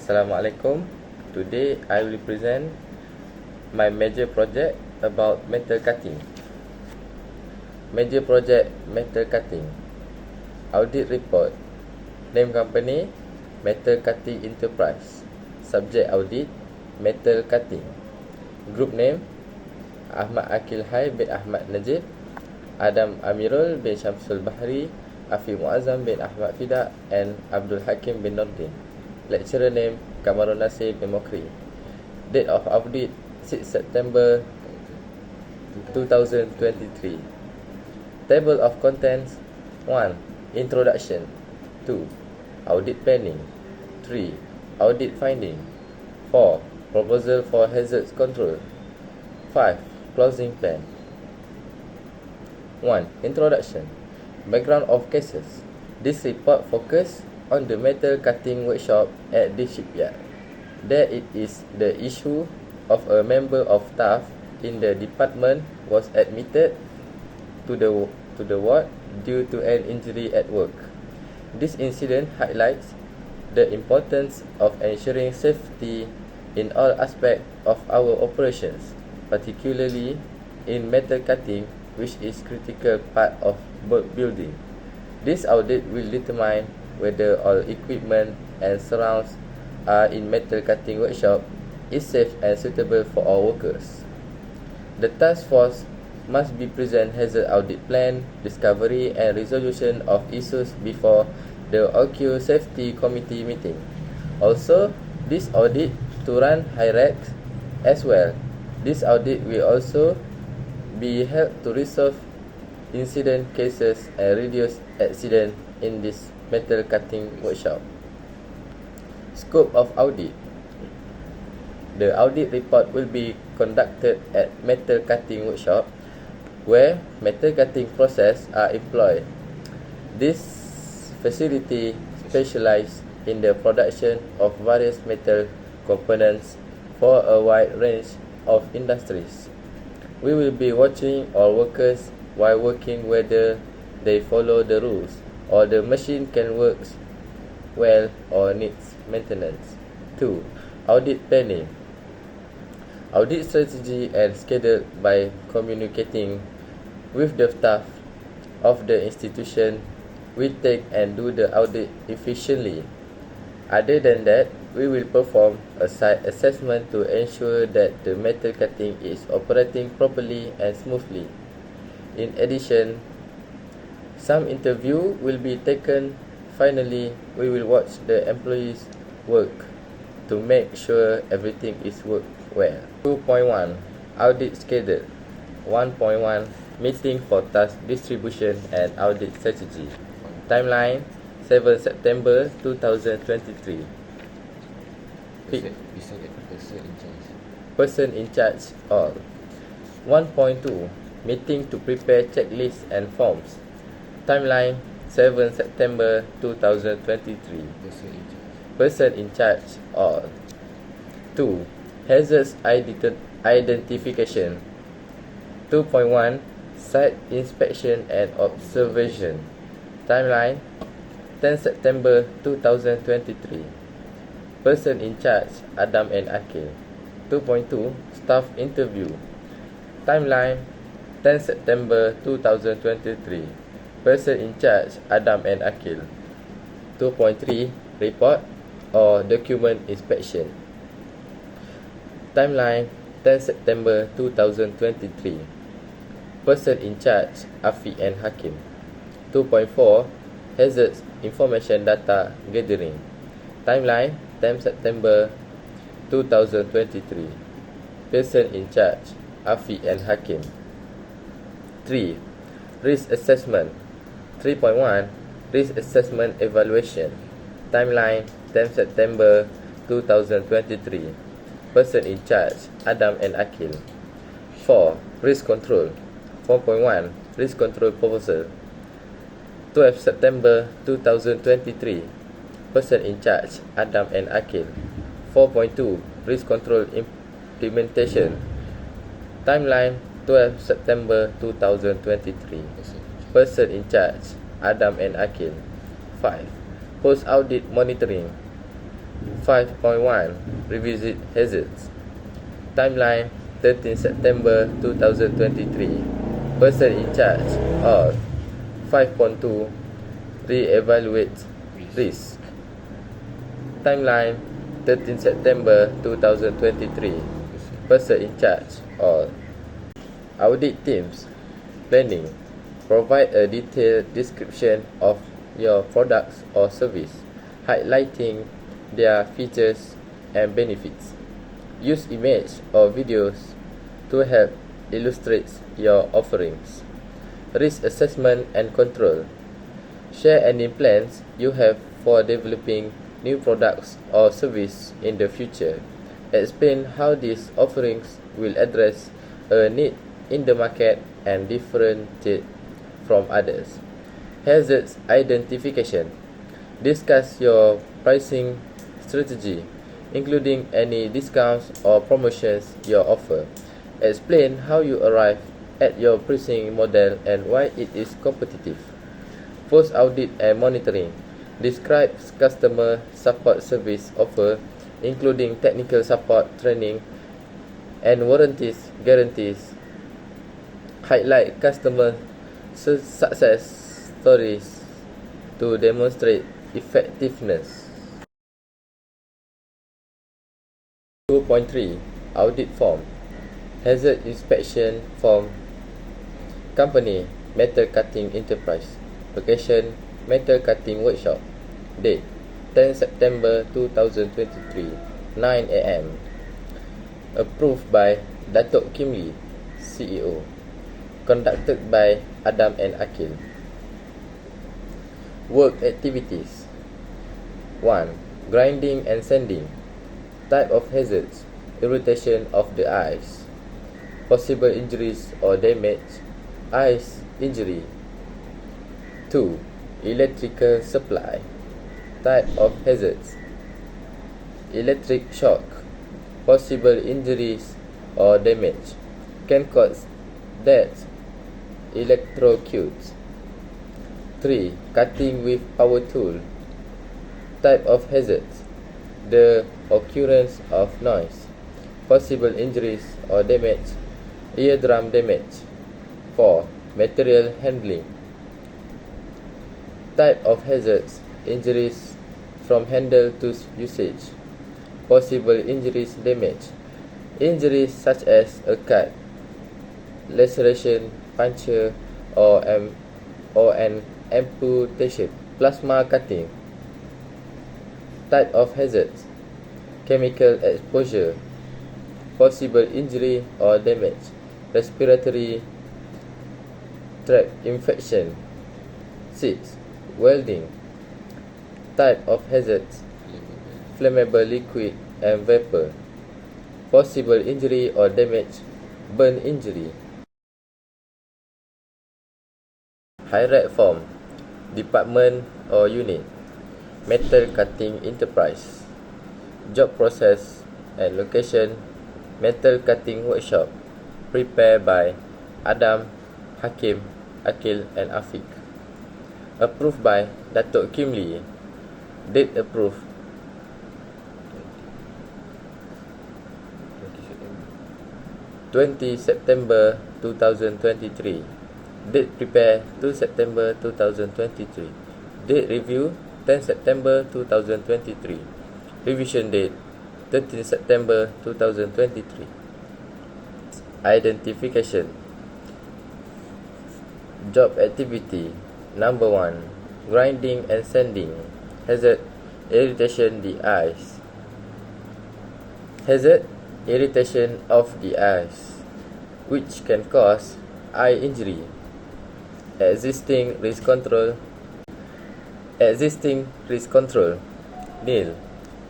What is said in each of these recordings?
Assalamualaikum. Today I will present my major project about metal cutting. Major project metal cutting. Audit report. Name company Metal Cutting Enterprise. Subject audit metal cutting. Group name Ahmad Akil Hai bin Ahmad Najib, Adam Amirul bin Syamsul Bahri, Afi Muazzam bin Ahmad Fida, and Abdul Hakim bin Nordin. Lecturer name Kamarul Nasir bin Mokri. Date of audit 6 September 2023. Table of contents: 1. Introduction. 2. Audit planning. 3. Audit finding. 4. Proposal for hazards control. 5. Closing plan. 1. Introduction. Background of cases. This report focuses on the metal cutting workshop at the shipyard. There it is the issue of a member of staff in the department was admitted to the ward due to an injury at work. This incident highlights the importance of ensuring safety in all aspects of our operations, particularly in metal cutting, which is critical part of boat building. This audit will determine whether all equipment and surrounds are in metal cutting workshop is safe and suitable for our workers. The task force must be present hazard audit plan, discovery and resolution of issues before the OQ Safety Committee meeting. Also, this audit to run hierarchies as well. This audit will also be held to resolve incident cases and reduce accident in this metal cutting workshop. Scope of audit. The audit report will be conducted at metal cutting workshop where metal cutting process are employed. This facility specializes in the production of various metal components for a wide range of industries. We will be watching our workers while working whether they follow the rules or the machine can work well or needs maintenance. 2. Audit planning. Audit strategy and schedule by communicating with the staff of the institution. We take and do the audit efficiently. Other than that, we will perform a site assessment to ensure that the metal cutting is operating properly and smoothly. In addition, some interview will be taken. Finally, we will watch the employees work to make sure everything is worked well. 2.1 Audit schedule. 1.1 Meeting for task distribution and audit strategy. Timeline 7 September 2023. Person in charge all. 1.2 Meeting to prepare checklists and forms. Timeline 7 September 2023. Person in charge all. 2. Hazards identification. 2.1 Site inspection and observation. Timeline 10 September 2023. Person in charge Adam and Akil. 2.2 Staff interview. Timeline 10 September 2023. Person in charge Adam and Akil. 2.3 Report or document inspection. Timeline 10 September 2023. Person in charge Afi and Hakim. 2.4 Hazards information data gathering. Timeline 10 September 2023. Person in charge Afi and Hakim. 3. Risk assessment. 3.1 Risk assessment evaluation. Timeline 10 September 2023. Person in charge Adam and Akil. 4. Risk control. 4.1 Risk control proposal. 12 September 2023. Person in charge Adam and Akil. 4.2 Risk control implementation. Timeline 12 September 2023. Person in charge Adam and Akil. 5. Post-audit monitoring. 5.1 Revisit hazards. Timeline 13 September 2023. Person in charge of 5.2 Re-evaluate risk. Timeline 13 September 2023. Person in charge of audit teams. Planning. Provide a detailed description of your products or service, highlighting their features and benefits. Use images or videos to help illustrate your offerings. Risk assessment and control. Share any plans you have for developing new products or service in the future. Explain how these offerings will address a need in the market and differentiate from others. Hazards identification. Discuss your pricing strategy, including any discounts or promotions you offer. Explain how you arrive at your pricing model and why it is competitive. Post-audit and monitoring. Describe customer support service offer, including technical support, training, and warranties, guarantees. Highlight customer success stories to demonstrate effectiveness. 2.3 Audit form. Hazard inspection form. Company, Metal Cutting Enterprise. Location, Metal Cutting Workshop. Date, 10 September 2023, 9 AM. Approved by Datuk Kim Lee, CEO. Conducted by Adam and Akil. Work activities. 1. Grinding and sanding. Type of hazards. Irritation of the eyes. Possible injuries or damage. Eyes injury. 2. Electrical supply. Type of hazards. Electric shock. Possible injuries or damage. Can cause death. Electrocutes. 3. Cutting with power tool. Type of hazards. The occurrence of noise. Possible injuries or damage. Eardrum damage. 4. Material handling. Type of hazards. Injuries from handle to usage. Possible injuries damage. Injuries such as a cut, laceration, puncture, or an amputation. Plasma cutting. Type of hazards. Chemical exposure. Possible injury or damage. Respiratory tract infection. 6. Welding. Type of hazards. Flammable liquid and vapor. Possible injury or damage. Burn injury. Hierarchy form. Department or unit. Metal Cutting Enterprise. Job process and location. Metal Cutting Workshop. Prepared by Adam, Hakim, Akil and Afiq. Approved by Datuk Kim Lee. Date approved 20 September 2023. Date prepare 2 September 2023. Date review 10 September 2023. Revision date 13 September 2023. Identification. Job activity. Number 1. Grinding and sanding. Hazard, irritation the eyes. Hazard, irritation of the eyes, which can cause eye injury. Existing risk control. Nil.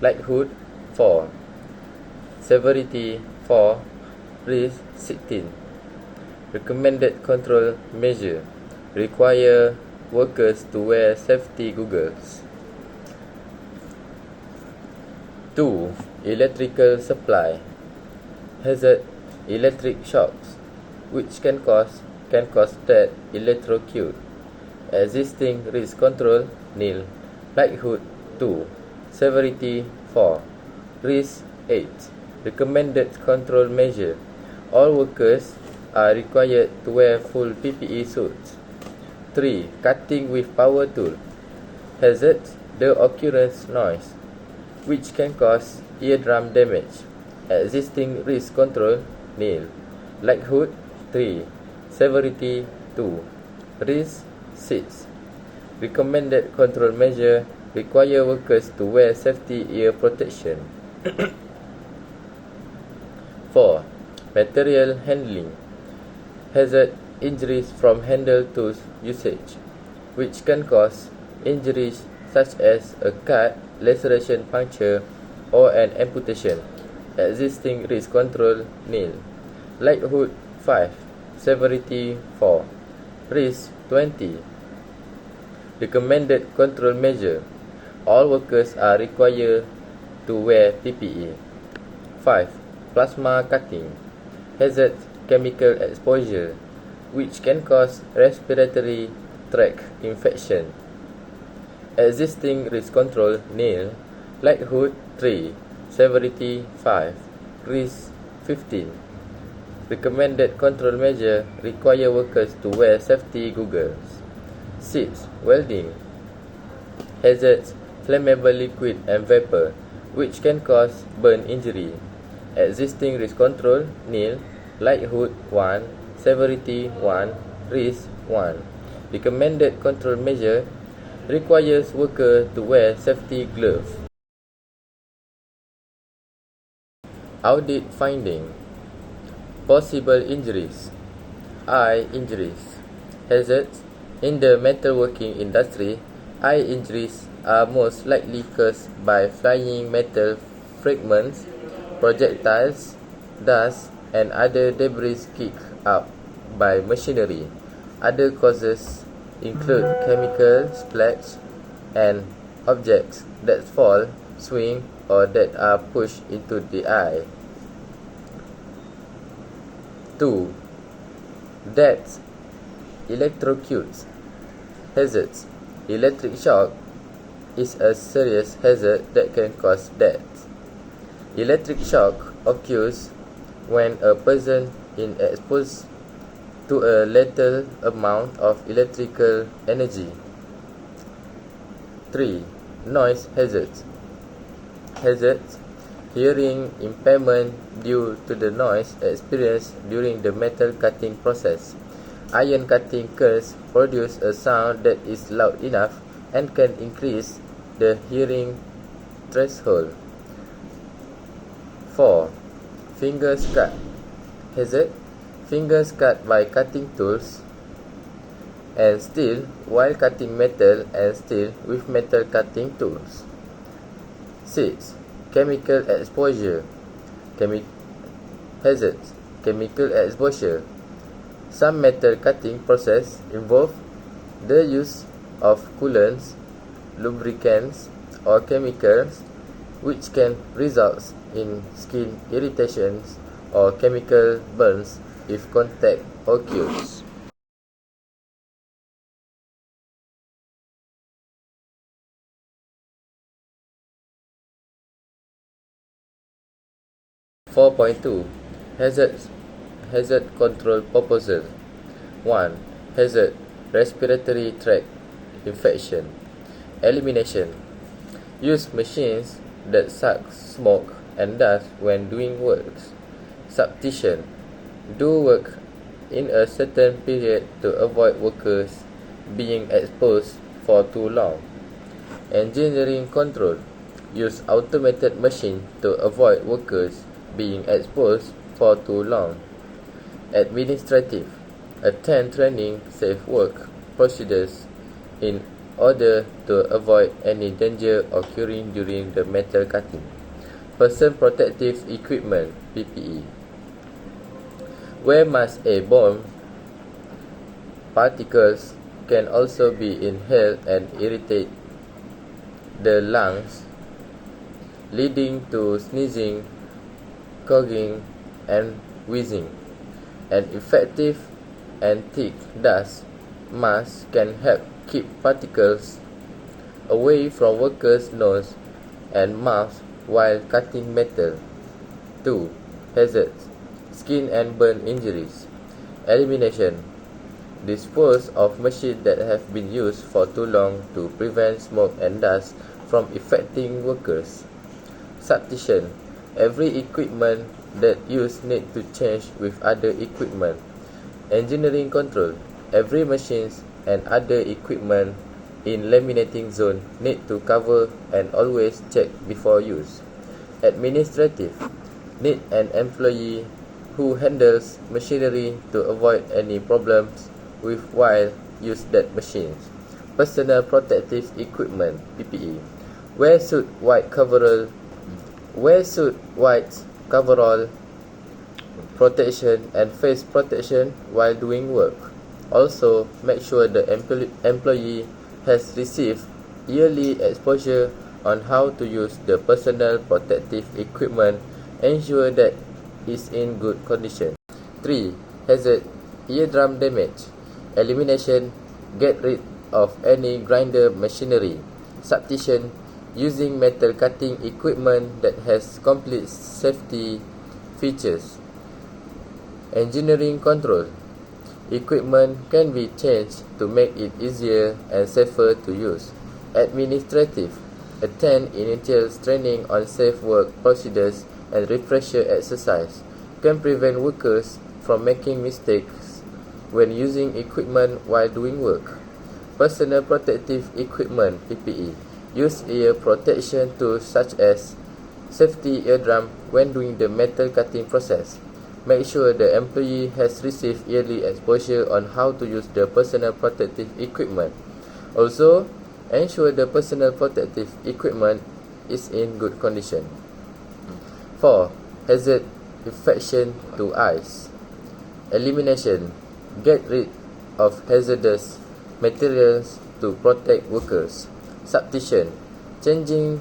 Likelihood 4. Severity 4. Risk 16. Recommended control measure. Require workers to wear safety goggles. 2. Electrical supply. Hazard, electric shocks, which can cause death, electrocute. Existing risk control nil. Likelihood 2. Severity 4. Risk 8. Recommended control measure. All workers are required to wear full PPE suits. 3. Cutting with power tool. Hazards: the occurrence noise, which can cause eardrum damage. Existing risk control nil. Likelihood 3. Severity 2. Risk 6. Recommended control measure require workers to wear safety ear protection. 4. Material handling. Hazard: injuries from handle tools usage, which can cause injuries such as a cut, laceration, puncture, or an amputation. Existing risk control nil. Likelihood 5. Severity 4. Risk 20. Recommended control measure. All workers are required to wear PPE. 5. Plasma cutting. Hazard: chemical exposure, which can cause respiratory tract infection. Existing risk control nil. Likelihood 3. Severity 5. Risk 15. Recommended control measure require workers to wear safety goggles. 6. Welding. Hazards: flammable liquid and vapor, which can cause burn injury. Existing risk control nil. Likelihood 1. Severity 1. Risk 1. Recommended control measure requires worker to wear safety gloves. Audit finding. Possible injuries. Eye injuries. Hazards: in the metalworking industry, eye injuries are most likely caused by flying metal fragments, projectiles, dust, and other debris kicked up by machinery. Other causes include chemical splash and objects that fall, swing, or that are pushed into the eye. 2. Deaths. Electrocutes. Hazards: electric shock is a serious hazard that can cause death. Electric shock occurs when a person is exposed to a lethal amount of electrical energy. 3. Noise hazards. Hazards: hearing impairment due to the noise experienced during the metal cutting process. Iron cutting curls produce a sound that is loud enough and can increase the hearing threshold. 4. Fingers cut. Hazard: fingers cut by cutting tools and steel while cutting metal and steel with metal cutting tools. 6. Chemical exposure. Hazards: chemical exposure. Some metal cutting process involve the use of coolants, lubricants, or chemicals, which can result in skin irritations or chemical burns if contact occurs. 4.2 Hazard control proposal. 1. Hazard: respiratory tract infection. Elimination: use machines that suck smoke and dust when doing works. Substitution: do work in a certain period to avoid workers being exposed for too long. Engineering control: use automated machine to avoid workers being exposed for too long. Administrative: attend training safe work procedures in order to avoid any danger occurring during the metal cutting. Person protective equipment (PPE). Wear mask. Airborne particles can also be inhaled and irritate the lungs, leading to sneezing, coughing, and wheezing. An effective and thick dust mask can help keep particles away from workers' nose and mouth while cutting metal. 2. Hazards: skin and burn injuries. Elimination: dispose of machines that have been used for too long to prevent smoke and dust from affecting workers. Substitution: every equipment that used need to change with other equipment. Engineering control: every machines and other equipment in laminating zone need to cover and always check before use. Administrative: need an employee who handles machinery to avoid any problems with while use that machines. Personal protective equipment (PPE). Wear suit white coverall protection and face protection while doing work. Also, make sure the employee has received yearly exposure on how to use the personal protective equipment. Ensure that is in good condition. 3. Hazard: eardrum damage. Elimination: get rid of any grinder machinery. Substitution: using metal cutting equipment that has complete safety features. Engineering control: equipment can be changed to make it easier and safer to use. Administrative: attend initial training on safe work procedures and refresher exercise. Can prevent workers from making mistakes when using equipment while doing work. Personal protective equipment (PPE). Use ear protection tools such as safety eardrum when doing the metal cutting process. Make sure the employee has received yearly exposure on how to use the personal protective equipment. Also, ensure the personal protective equipment is in good condition. 4. Hazard: infection to eyes. Elimination: get rid of hazardous materials to protect workers. Substitution: changing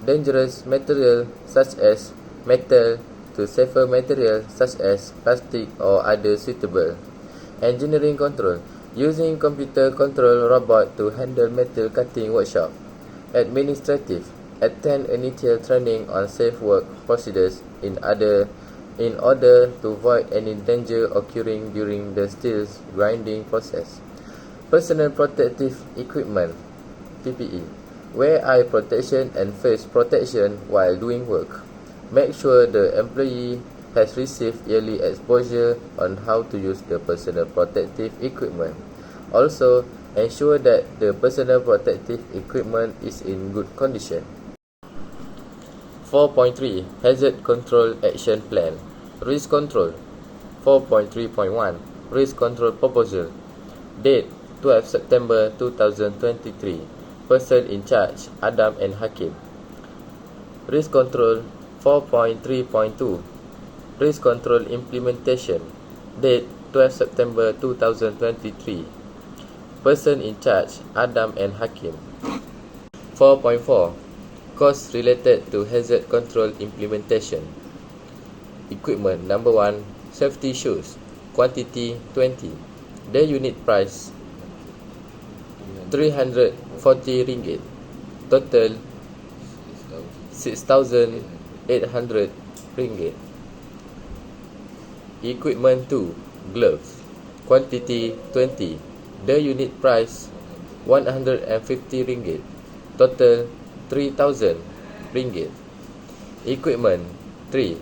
dangerous material such as metal to safer material such as plastic or other suitable. Engineering control: using computer control robot to handle metal cutting workshop. Administrative: attend initial training on safe work procedures in order to avoid any danger occurring during the steel grinding process. Personal protective equipment (PPE). Wear eye protection and face protection while doing work. Make sure the employee has received yearly exposure on how to use the personal protective equipment. Also, ensure that the personal protective equipment is in good condition. 4.3 Hazard Control Action Plan. Risk Control. 4.3.1 Risk Control Proposal. Date 12 September 2023. Person in charge Adam and Hakim. Risk Control 4.3.2 Risk Control Implementation. Date 12 September 2023. Person in charge Adam and Hakim. 4.4 Costs related to hazard control implementation. Equipment: number 1, safety shoes. Quantity 20. The unit price RM340. Total RM6,800. Equipment 2, gloves. Quantity 20. The unit price RM150. Total RM3,000. Equipment 3,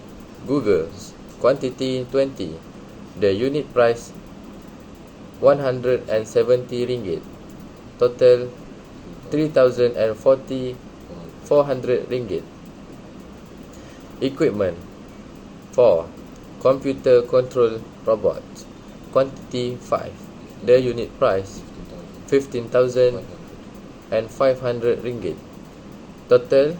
goggles. Quantity 20. The unit price RM170. Total RM3,400. Equipment 4, computer control robot. Quantity 5. The unit price RM15,500. Total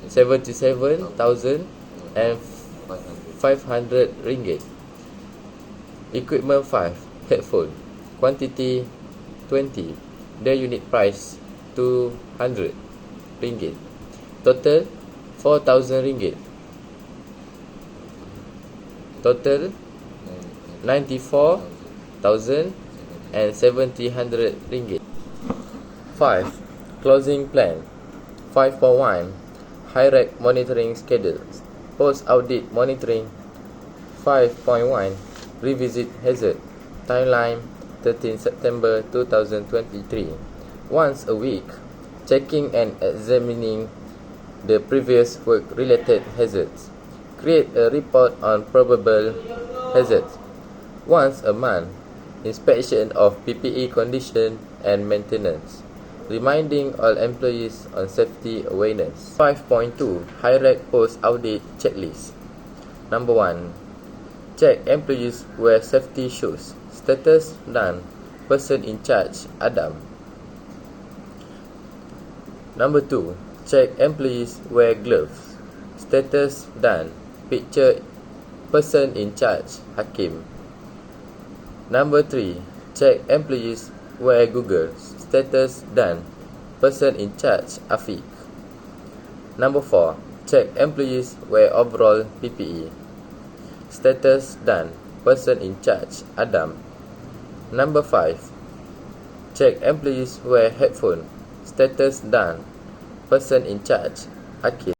RM77,500. Equipment 5, headphone. Quantity 20. The unit price RM200. Total RM4,000. Total RM94,700. 5. Closing plan. 5.1 High-Rec monitoring schedules. Post-audit monitoring. 5.1 Revisit hazard. Timeline 13 September 2023. Once a week, checking and examining the previous work-related hazards. Create a report on probable hazards. Once a month, inspection of PPE condition and maintenance. Reminding all employees on safety awareness. 5.2 High-Rec post-audit checklist. Number 1. Check employees wear safety shoes. Status done. Person in charge Adam. Number 2. Check employees wear gloves. Status done. Picture person in charge Hakim. Number 3. Check employees wear goggles. Status done. Person in charge Afiq. Number 4. Check employees wear overall PPE. Status done. Person in charge Adam. Number 5. Check employees wear headphone. Status done. Person in charge Akil.